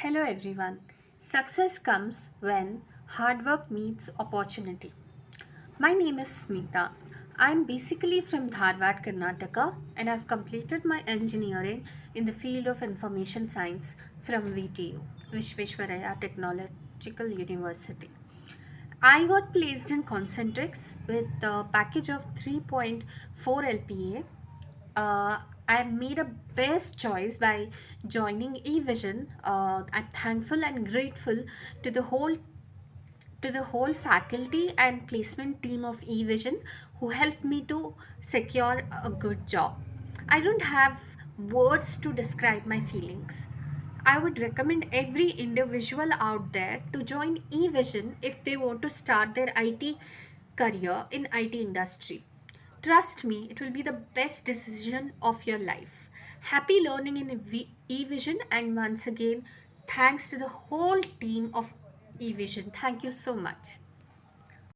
Hello everyone. Success comes when hard work meets opportunity. My name is Smitha. I am basically from Dharwad, Karnataka, and I've completed my engineering in the field of information science from VTU, Vishweshwaraya Technological University. I got placed in CONCENTRIX with a package of 3.4 LPA. I made a best choice by joining Evision. I'm thankful and grateful to the whole faculty and placement team of Evision who helped me to secure a good job. I don't have words to describe my feelings. I would recommend every individual out there to join eVision if they want to start their IT career in IT industry. Trust me, it will be the best decision of your life. Happy learning in eVision, and once again, thanks to the whole team of eVision. Thank you so much.